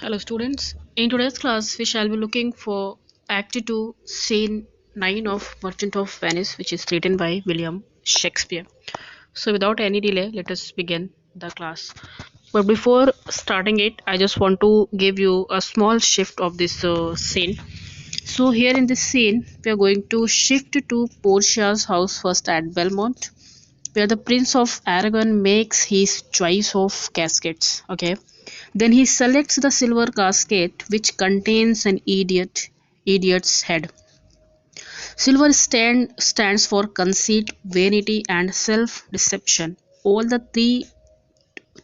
Hello students. In today's class we shall be looking for Act 2 Scene 9 of Merchant of Venice, which is written by William Shakespeare. So without any delay, let us begin the class. But before starting it, I just want to give you a small shift of this scene. So here in this scene we are going to shift to Portia's house first at Belmont, where the Prince of Aragon makes his choice of caskets. Okay, then he selects the silver casket which contains an idiot's head. Silver stands for conceit, vanity, and self-deception. All the three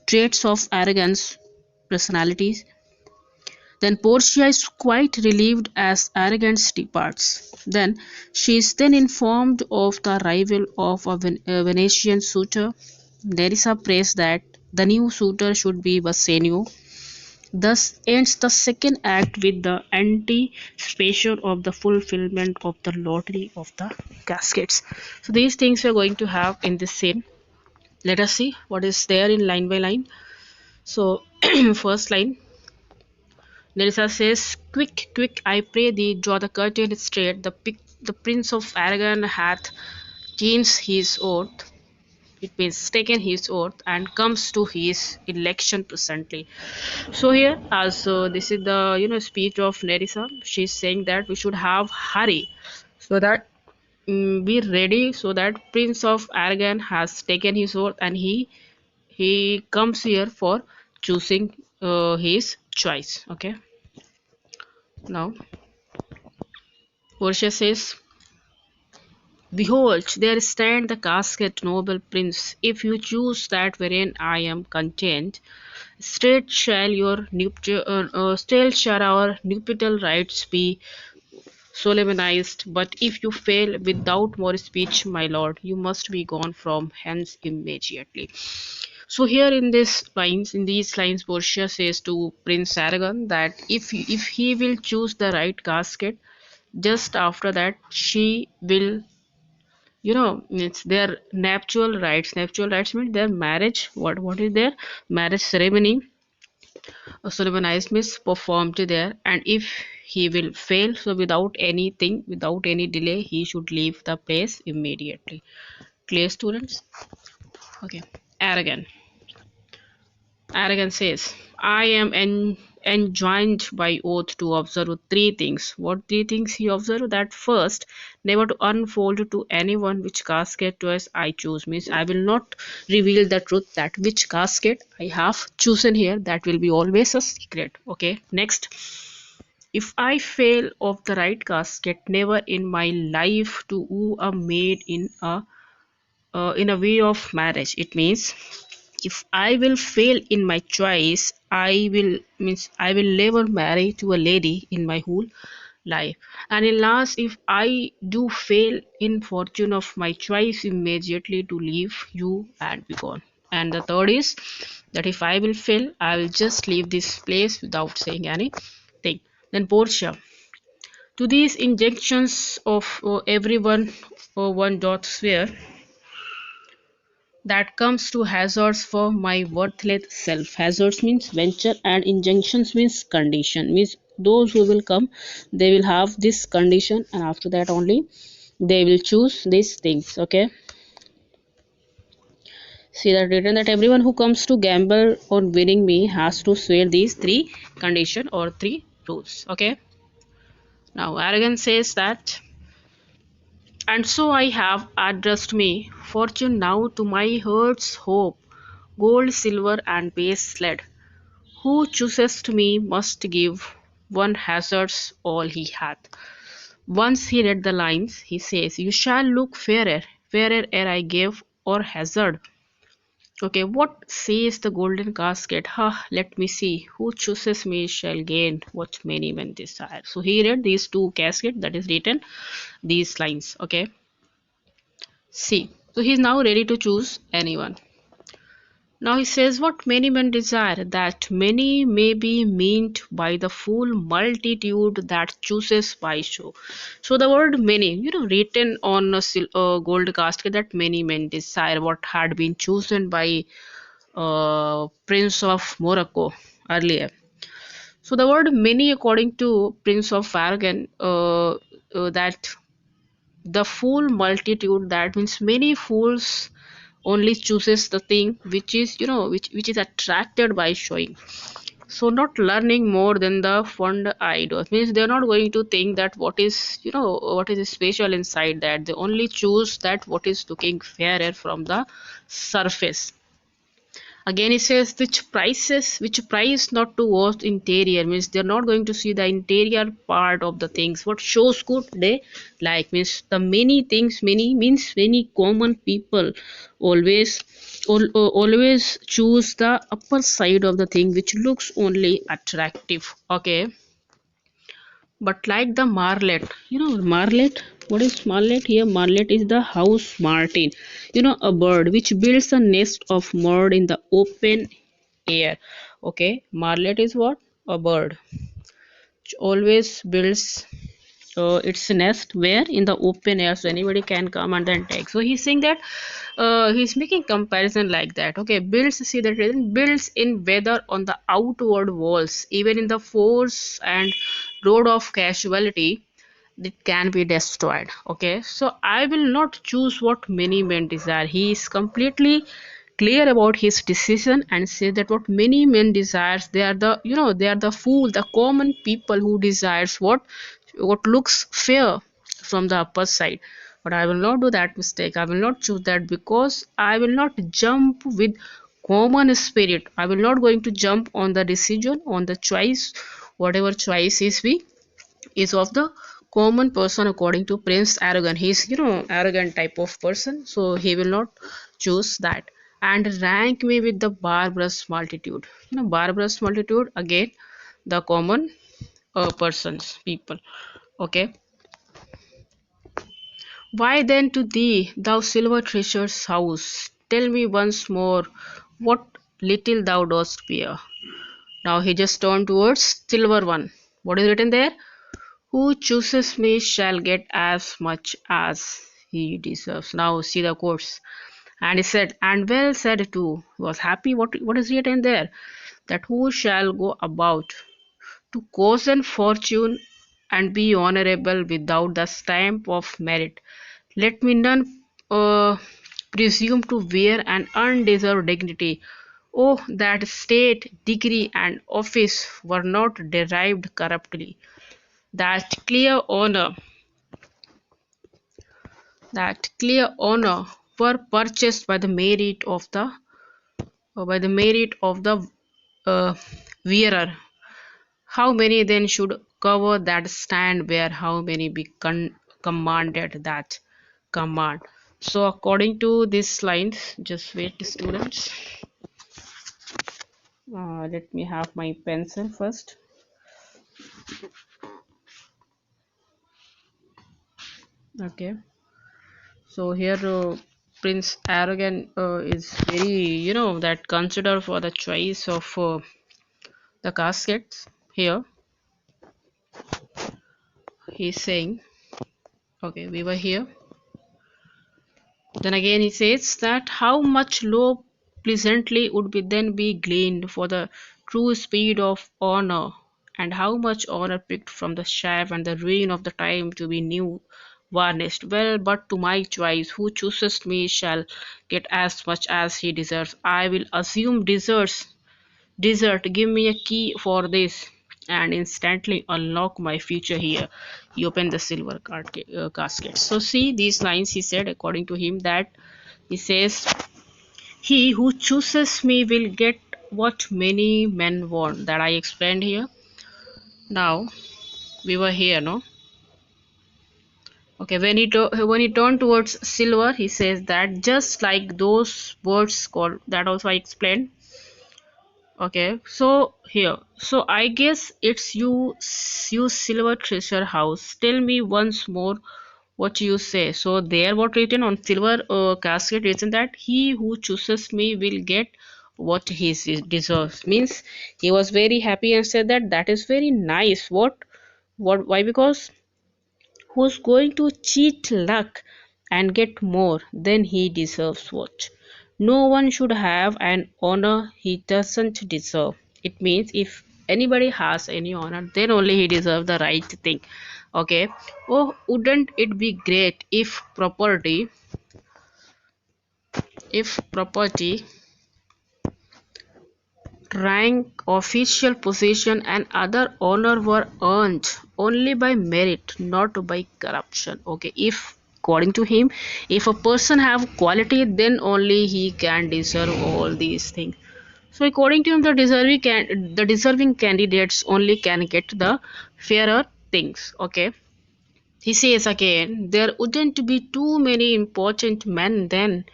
traits of arrogance personalities. Then Portia is quite relieved as arrogance departs. Then she is then informed of the arrival of a Venetian suitor. Nerissa prays that the new suitor should be Bassanio. Thus ends the second act with the anticipation of the fulfillment of the lottery of the caskets. So these things we are going to have in this scene. Let us see what is there in line by line. So first line, Nerissa says, "Quick, quick, I pray thee, draw the curtain straight. The Prince of Aragon hath changed his oath." It means taken his oath and comes to his election presently. So here, as this is the speech of Nerissa, she's saying that we should have hurry so that be ready, so that Prince of Aragon has taken his oath and he comes here for choosing his choice. Okay, now Portia says, "Behold, there stand the casket, noble prince. If you choose that wherein I am content, still shall our nuptial rites be solemnized. But if you fail without more speech, my lord, you must be gone from hence immediately." So here in these lines, Portia says to Prince Aragon that if he will choose the right casket, just after that she will, it's their nuptial rites means their marriage. What is their marriage ceremony? A solemnized miss performed there, and if he will fail, so without any delay, he should leave the place immediately. Clear, students? Okay. Arrogant. Arrogant says, "I am enjoined by oath to observe three things." What three things he observed? That first, never to unfold to anyone which casket choice I choose. Means I will not reveal the truth that which casket I have chosen here. That will be always a secret. Okay. Next, if I fail of the right casket, never in my life to woo a maid in a way of marriage. It means if I will fail in my choice, I will never marry to a lady in my whole life. And in last, if I do fail in fortune of my choice, immediately to leave you and be gone. And the third is that if I will fail, I will just leave this place without saying anything. Then Portia, to these injunctions of everyone, one doth swear that comes to hazards for my worthless self. Hazards means venture and injunctions means condition. Means those who will come, they will have this condition, and after that only they will choose these things. Okay. See that written that everyone who comes to gamble on winning me has to swear these three condition or three rules. Okay. Now arrogance says that, and so I have addressed me, fortune now to my heart's hope, gold, silver, and base lead. Who choosest me must give one hazards all he hath. Once he read the lines, he says, "You shall look fairer, fairer ere I give or hazard." Okay, what says the golden casket? Ha, let me see. Who chooses me shall gain what many men desire. So he read these two caskets that is written these lines. Okay, see. So he is now ready to choose anyone. Now he says, "What many men desire, that many may be meant by the full multitude that chooses by show." So the word many, written on a gold casket, that many men desire, what had been chosen by Prince of Morocco earlier. So the word many, according to Prince of Aragon, that the fool multitude, that means many fools only chooses the thing which is, which is attracted by showing. So not learning more than the fond idols, means they're not going to think that what is, what is special inside, that they only choose that what is looking fairer from the surface. Again, it says which price not to watch interior, means they're not going to see the interior part of the things. What shows good they like, means the many things, many means many common people always always choose the upper side of the thing which looks only attractive. Okay, but like the marlet, marlet, what is marlet here? Marlet is the house martin, a bird which builds a nest of mud in the open air. Okay, marlet is what? A bird which always builds its nest where? In the open air, so anybody can come and then take. So he's saying that he's making comparison like that. Okay, builds, see that builds in weather on the outward walls, even in the force and road of casualty, it can be destroyed. Okay, so I will not choose what many men desire. He is completely clear about his decision and say that what many men desires, they are the, they are the fool, the common people who desires what looks fair from the upper side. But I will not do that mistake. I will not choose that, because I will not jump with common spirit. I will not going to jump on the decision, on the choice, whatever choice is we is of the common person. According to Prince Aragon, he's, arrogant type of person, so he will not choose that. And rank me with the barbarous multitude. Barbarous multitude, again the common persons, people. Okay, why then to thee, thou silver treasure's house, tell me once more what little thou dost fear. Now he just turned towards silver one. What is written there? Who chooses me shall get as much as he deserves. Now see the quotes. And he said, and well said too. He was happy. What is written there? That who shall go about to cozen fortune and be honorable without the stamp of merit. Let me none presume to wear an undeserved dignity. Oh, that state, degree, and office were not derived corruptly. That clear honor, that clear honor were purchased by the merit of the uh, wearer. How many then should cover that stand where how many be commanded that command? So according to these lines, just wait students. Let me have my pencil first. Okay. So here Prince Aragon is very, that consider for the choice of the caskets. Here he's saying, okay, we were here. Then again he says that how much low pleasantly would be then be gleaned for the true speed of honor, and how much honor picked from the chaff and the ruin of the time to be new varnished. Well, but to my choice, who chooses me shall get as much as he deserves. I will assume desert, give me a key for this, and instantly unlock my future here. He opened the silver casket. So see these lines he said, according to him, that he says, he who chooses me will get what many men want. That I explained here. Now we were here, no? Okay, when he turned towards silver, he says that just like those words called, that also I explained. Okay, so here, so I guess it's you silver treasure house. Tell me once more what you say. So there, what written on silver casket written that he who chooses me will get what he deserves. Means he was very happy and said that that is very nice. What? Why? Because who's going to cheat luck and get more than he deserves? What? No one should have an honor he doesn't deserve. It means if anybody has any honor, then only he deserve the right thing. Okay. Oh, wouldn't it be great if property, rank, official position, and other honor were earned only by merit, not by corruption. Okay, if according to him, if a person have quality, then only he can deserve all these things. So according to him, the deserving candidates only can get the fairer things. Okay. He says again, there wouldn't be too many important men then.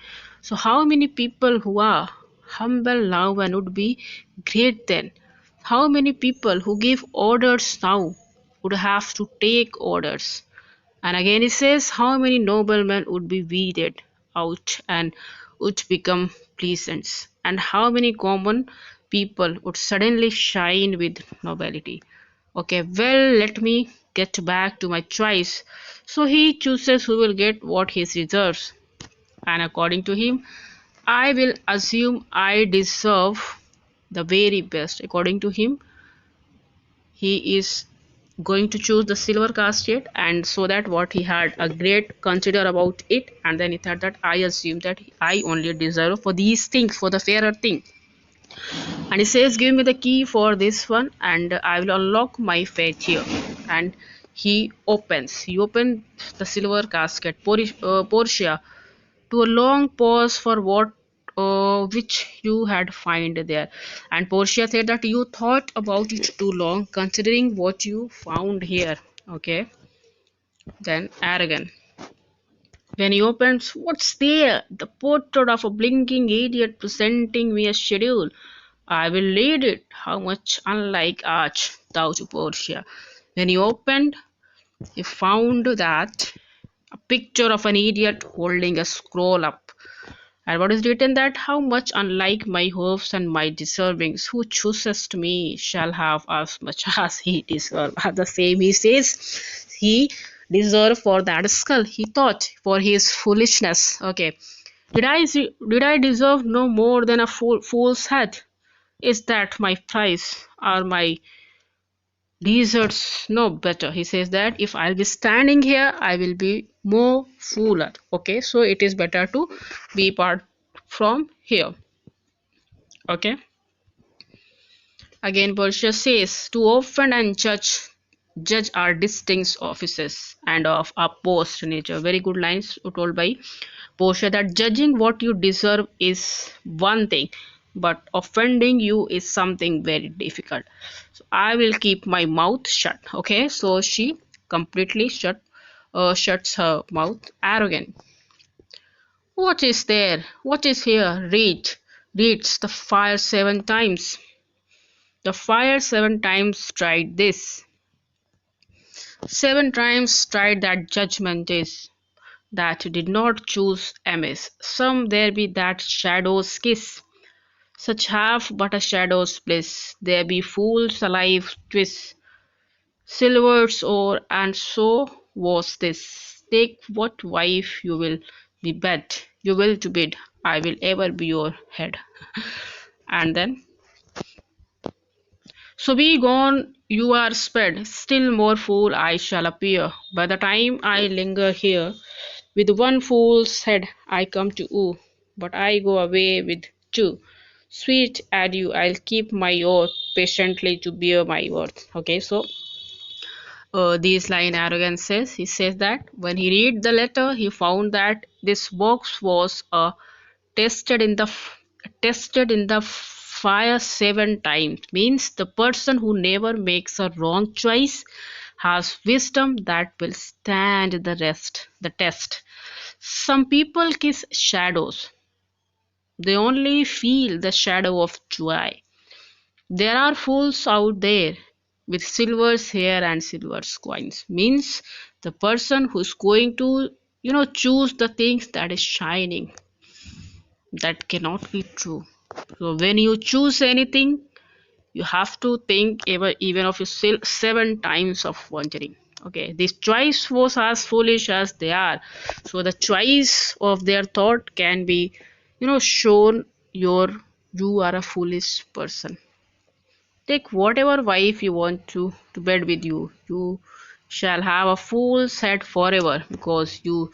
So, how many people who are humble now and would be great then? How many people who give orders now would have to take orders? And again, he says, how many noblemen would be weeded out and would become peasants? And how many common people would suddenly shine with nobility? Okay, well, let me get back to my choice. So he chooses who will get what he deserves. And according to him, I will assume I deserve the very best. According to him, he is going to choose the silver casket, and so that what he had a great consider about it, and then he thought that I assume that I only deserve for these things, for the fairer thing. And he says, give me the key for this one and I will unlock my fate here. And he opened the silver casket. Portia, to a long pause for what which you had find there. And Portia said that you thought about it too long considering what you found here. Okay. Then Aragon, when he opens, what's there? The portrait of a blinking idiot presenting me a schedule. I will read it. How much unlike Arch, thou to Portia. When he opened, he found that a picture of an idiot holding a scroll up. And what is written that how much unlike my hopes and my deservings, who chooses to me shall have as much as he deserves. The same he says he deserved for that skull, he thought, for his foolishness. Okay. Did I deserve no more than a fool's head? Is that my price? Are my deserts no better? He says that if I'll be standing here, I will be more fooler. Okay, so it is better to be part from here. Okay. Again, Portia says to offend and judge are distinct offices and of opposed nature. Very good lines told by Portia that judging what you deserve is one thing, but offending you is something very difficult. So I will keep my mouth shut. Okay, so she completely shuts her mouth. Arrogant. What is there? What is here? Reads the fire 7 times. The fire 7 times tried this. 7 times tried that judgment is. That did not choose amiss. Some there be that shadows kiss. Such have but a shadow's bliss. There be fools alive twist. Silver's o'er, and so was this. Take what wife you will be bed. You will to bid. I will ever be your head. And then so be gone, you are sped, still more fool I shall appear. By the time I linger here, with one fool's head I come to you, but I go away with two. Sweet adieu, I'll keep my oath patiently to bear my worth. Okay, so this line arrogance says he says that when he read the letter, he found that this box was tested in the fire 7 times. Means the person who never makes a wrong choice has wisdom that will stand the test. Some people kiss shadows. They only feel the shadow of joy. There are fools out there with silver's hair and silver's coins. Means the person who's going to choose the things that is shining. That cannot be true. So when you choose anything, you have to think even of your 7 times of wondering. Okay, this choice was as foolish as they are. So the choice of their thought can be, shown you are a foolish person. Take whatever wife you want to bed with you. You shall have a full set forever because you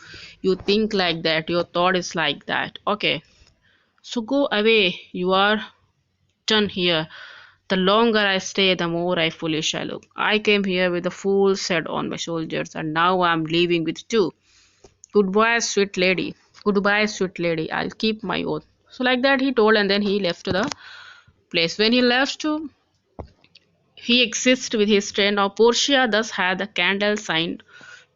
think like that. Your thought is like that. Okay. So go away. You are done here. The longer I stay, the more I foolish I look. I came here with a full set on my shoulders, and now I'm leaving with two. Goodbye, sweet lady. Goodbye, sweet lady. I'll keep my oath. So like that he told, and then he left the place. When he left to he exists with his friend. Now Portia thus had the candle sign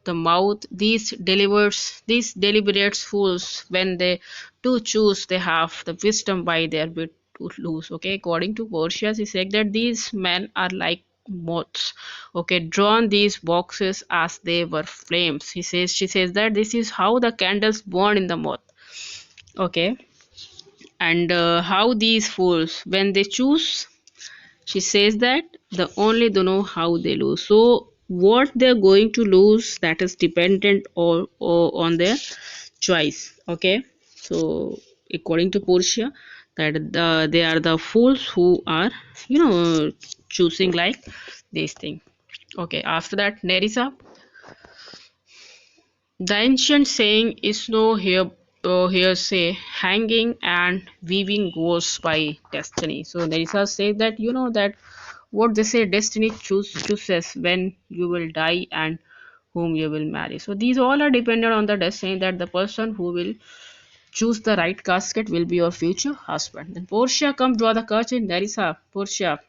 the mouth. These deliberate fools, when they do choose, they have the wisdom by their bit to lose. Okay, according to Portia, she said that these men are like moths. Okay, drawn these boxes as they were flames. She says that this is how the candles burn in the moth. Okay, and how these fools, when they choose, she says that the only they know how they lose. So what they're going to lose, that is dependent on their choice. Okay, so according to Portia, that they are the fools who are choosing like this thing. Okay, after that, Nerissa, the ancient saying is no hearsay, hanging and weaving goes by destiny. So Nerissa says that that what they say, destiny chooses when you will die and whom you will marry. So these all are dependent on the destiny, that the person who will choose the right casket will be your future husband. Then Portia come draw the curtain. There is a Portia,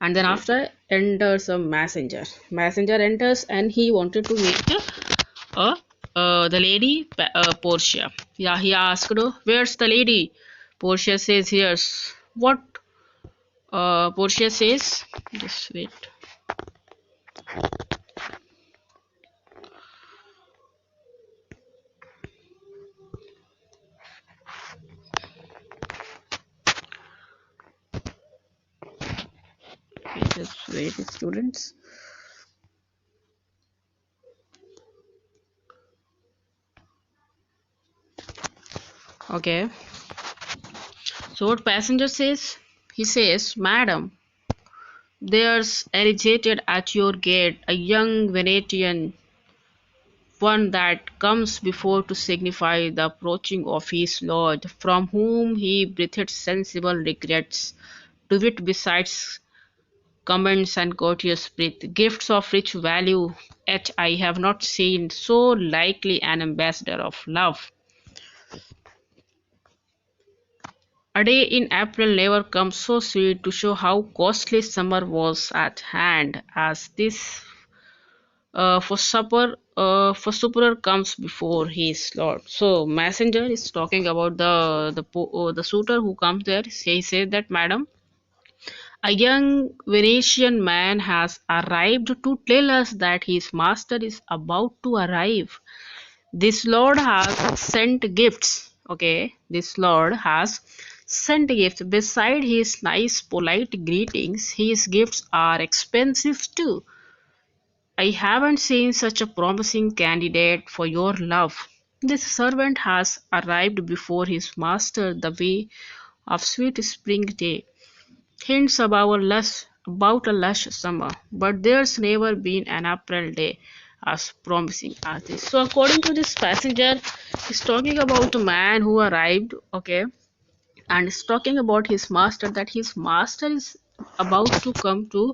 and then after enters a messenger. Messenger enters and he wanted to meet uh, the lady Portia. Yeah, he asked her, where's the lady? Portia says, here's what Portia says. Just wait. Just wait, students. Okay. So what passenger says? He says, Madam, there's agitated at your gate a young Venetian, one that comes before to signify the approaching of his lord, from whom he breathed sensible regrets, to wit besides comments and courteous breath, gifts of rich value, yet I have not seen so likely an ambassador of love. A day in April never comes so sweet to show how costly summer was at hand as this. For supper comes before his lord. So messenger is talking about the suitor who comes there. He says that, Madam, a young Venetian man has arrived to tell us that his master is about to arrive. This lord has sent gifts. Okay, this lord has sent gifts. Beside his nice, polite greetings, his gifts are expensive too. I haven't seen such a promising candidate for your love. This servant has arrived before his master the way of sweet spring day. Hints about a lush summer, but there's never been an April day as promising as this. So according to this passenger, he's talking about a man who arrived, okay, and is talking about his master, that his master is about to come to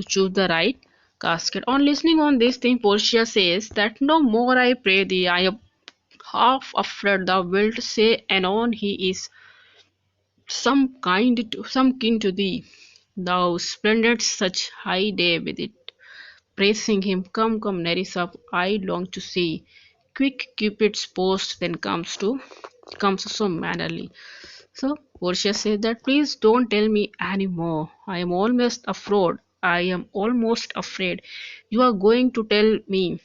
choose the right casket. On listening on this thing, Portia says that no more I pray thee, I am half afraid thou wilt say anon he is some kin to thee. Thou splendid such high day with it, praising him. Come, come, Nerissa, I long to see. Quick Cupid's post then comes so mannerly. So Portia said that please don't tell me any more. I am almost afraid. I am almost afraid. You are going to tell me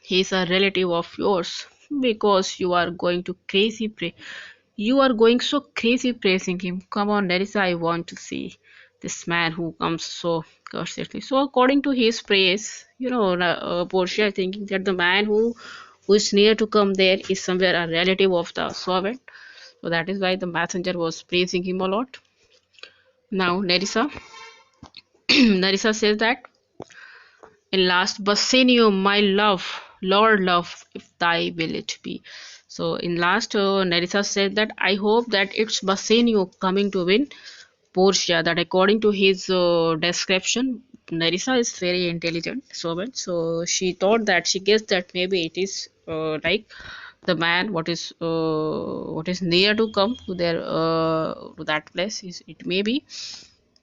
he is a relative of yours because you are going so crazy praising him. Come on, Nerissa, I want to see this man who comes so courteously. So according to his praise, Portia thinking that the man who is near to come there is somewhere a relative of the servant. So that is why the messenger was praising him a lot. Now, Nerissa. Narissa says that in last, Bassanio, my love, Lord love, if thy will it be. So in last, Nerissa said that I hope that it's Bassanio coming to win Portia. That according to his description, Nerissa is very intelligent woman. So she thought that she guessed that maybe it is like the man what is near to come to their to that place is it may be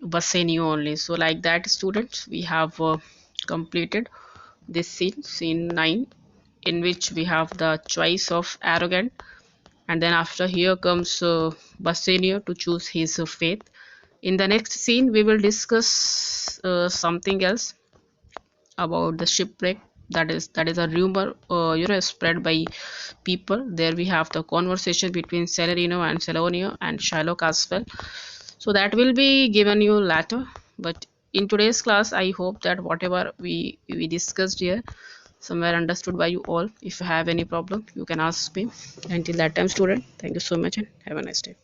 Bassanio only. So like that, students, we have completed this scene 9, in which we have the choice of arrogant, and then after here comes Bassanio to choose his faith. In the next scene we will discuss something else about the shipwreck. That is a rumor spread by people. There we have the conversation between Celerino and Celonio and Shylock as well. So that will be given you later, but in today's class I hope that whatever we discussed here somewhere understood by you all. If you have any problem, you can ask me. Until that time, student, thank you so much and have a nice day.